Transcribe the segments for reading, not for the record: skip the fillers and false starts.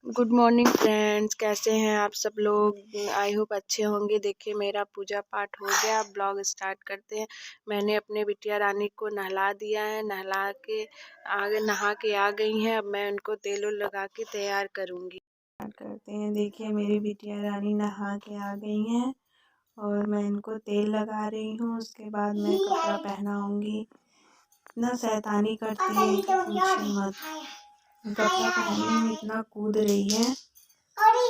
Good morning friends, कैसे हैं आप सब लोग। आई होप अच्छे होंगे। देखिए मेरा पूजा पाठ हो गया, अब ब्लॉग स्टार्ट करते हैं। मैंने अपने बिटिया रानी को नहला दिया है, नहा के आ गई हैं। अब मैं उनको तेल लगा के तैयार करूँगी। स्टार्ट करते हैं। देखिए मेरी बिटिया रानी नहा के आ गई हैं और मैं इनको तेल लगा रही हूँ। उसके बाद मैं कपड़ा पहनाऊँगी। इतना शैतानी करती है कि पूछिए मत। कपड़ा पहनने में इतना कूद रही है,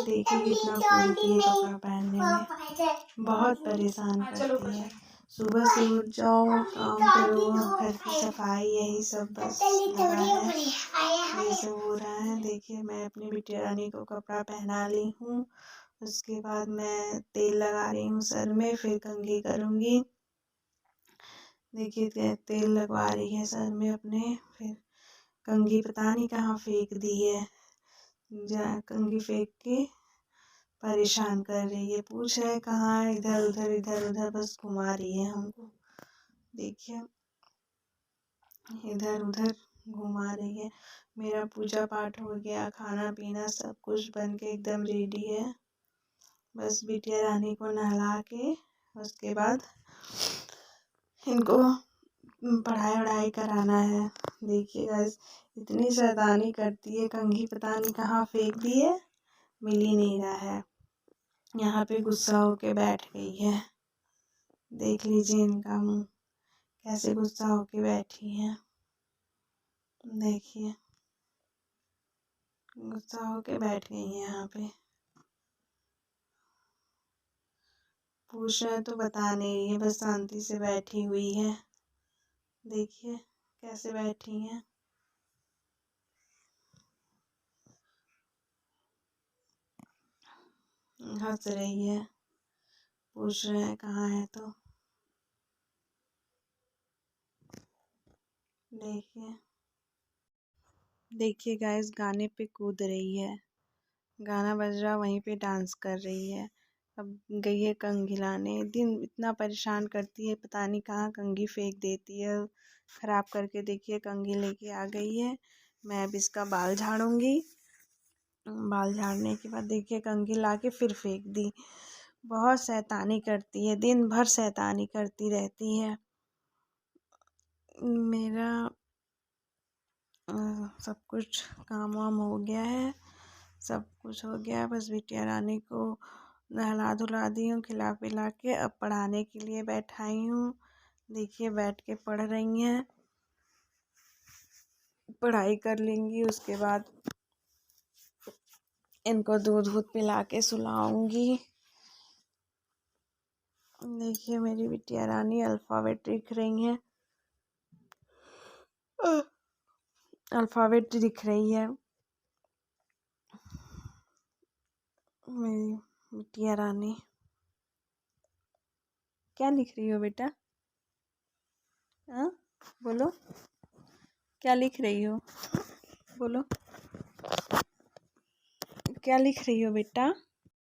देखिए कितना कूदती है कपड़ा पहनने में, बहुत परेशान करती है। सुबह से उठ जाओ, काम करो, घर की सफाई, यही सब बस लगा है, यही सब हो रहा है। देखिए मैं अपनी बिटिया रानी को कपड़ा पहना ली हूँ। उसके बाद मैं तेल लगा रही हूँ सर में, फिर कंघी करूँगी। देखिए तेल लगवा रही है सर में अपने, फिर कंघी पता नहीं कहाँ फेंक दी है। कंघी फेंक के परेशान कर रही है, पूछ रहा है कहाँ है, इधर उधर बस घुमा रही है हमको। देखिए इधर उधर घुमा रही है। मेरा पूजा पाठ हो गया, खाना पीना सब कुछ बन के एकदम रेडी है। बस बिटिया रानी को नहला के उसके बाद इनको पढ़ाई वढ़ाई कराना है। देखिए गाइस इतनी शैतानी करती है, कंघी पता नहीं कहाँ फेंक दी है, मिल ही नहीं रहा है। यहाँ पे गुस्सा होके बैठ गई है। देख लीजिए इनका मुंह, कैसे गुस्सा होके बैठी है। देखिए गुस्सा होके बैठ गई है यहाँ पे। पूछ रहे तो बता नहीं रही है, बस शांति से बैठी हुई है। देखिए कैसे बैठी है। हंस रही है, पूछ रहे हैं कहाँ है तो। देखिए गाइस गाने पे कूद रही है, गाना बज रहा वहीं पे डांस कर रही है। अब गई है कंघी लाने। दिन इतना परेशान करती है, पता नहीं कहाँ कंघी फेंक देती है, खराब करके। देखिए कंघी लेके आ गई है। मैं अब इसका बाल झाड़ूंगी। बाल झाड़ने के बाद देखिए कंघी लाके फिर फेंक दी। बहुत शैतानी करती है, दिन भर शैतानी करती रहती है। मेरा सब कुछ काम वाम हो गया है, सब कुछ हो गया। बस बिटिया रानी को नहला धुला दी हूँ, खिला पिला के अब पढ़ाने के लिए बैठाई हूँ। देखिए बैठ के पढ़ रही हैं, पढ़ाई कर लेंगी। उसके बाद इनको दूध वूध पिला के सुलाऊंगी। देखिए मेरी बिटिया रानी अल्फ़ाबेट लिख रही है, अल्फ़ाबेट लिख रही है मेरी बिटिया रानी। क्या लिख रही हो बेटा? हाँ बोलो, क्या लिख रही हो? बोलो क्या लिख रही हो बेटा?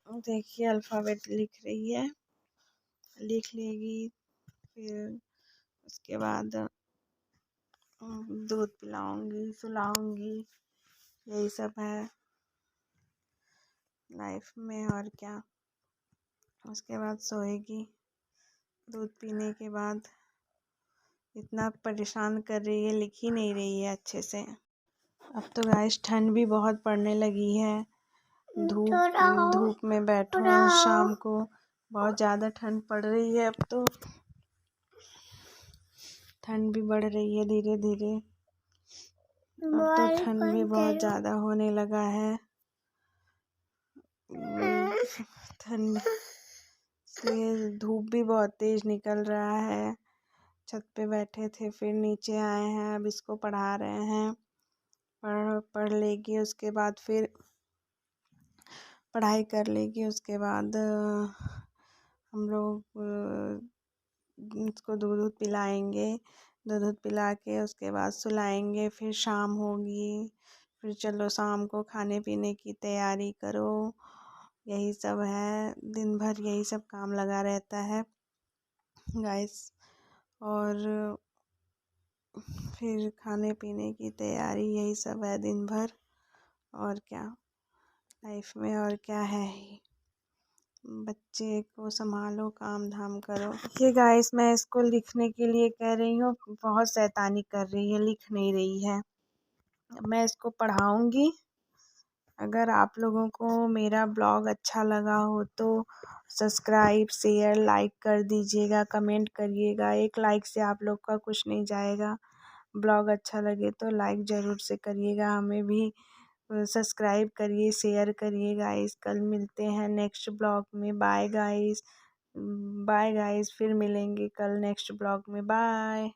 देखिए अल्फ़ाबेट लिख रही है, लिख लेगी फिर उसके बाद दूध पिलाऊंगी, सुलाऊंगी। यही सब है लाइफ में, और क्या। उसके बाद सोएगी। दूध पीने के बाद इतना परेशान कर रही है, लिख ही नहीं रही है अच्छे से। अब तो गाइस ठंड भी बहुत पड़ने लगी है। धूप में बैठो शाम को, बहुत ज़्यादा ठंड पड़ रही है। अब तो ठंड भी बढ़ रही है धीरे धीरे। अब तो ठंड भी बहुत ज़्यादा होने लगा है। ठंड से धूप भी बहुत तेज़ निकल रहा है। छत पे बैठे थे, फिर नीचे आए हैं। अब इसको पढ़ा रहे हैं, पढ़ लेगी। उसके बाद फिर पढ़ाई कर लेगी। उसके बाद हम लोग इसको दूध पिलाएंगे। दूध पिला के उसके बाद सुलाएंगे। फिर शाम होगी, फिर चलो शाम को खाने पीने की तैयारी करो। यही सब है, दिन भर यही सब काम लगा रहता है गाइस। और फिर खाने पीने की तैयारी, यही सब है दिन भर, और क्या। लाइफ में और क्या है ही। बच्चे को संभालो, काम धाम करो। देखिए गाइस, मैं इसको लिखने के लिए कह रही हूँ, बहुत शैतानी कर रही है, लिख नहीं रही है। मैं इसको पढ़ाऊँगी। अगर आप लोगों को मेरा ब्लॉग अच्छा लगा हो तो सब्सक्राइब, शेयर, लाइक कर दीजिएगा, कमेंट करिएगा। एक लाइक से आप लोग का कुछ नहीं जाएगा। ब्लॉग अच्छा लगे तो लाइक ज़रूर से करिएगा, हमें भी सब्सक्राइब करिए, शेयर करिए गाइस। कल मिलते हैं नेक्स्ट ब्लॉग में। बाय गाइस, बाय गाइस, फिर मिलेंगे कल नेक्स्ट ब्लॉग में। बाय।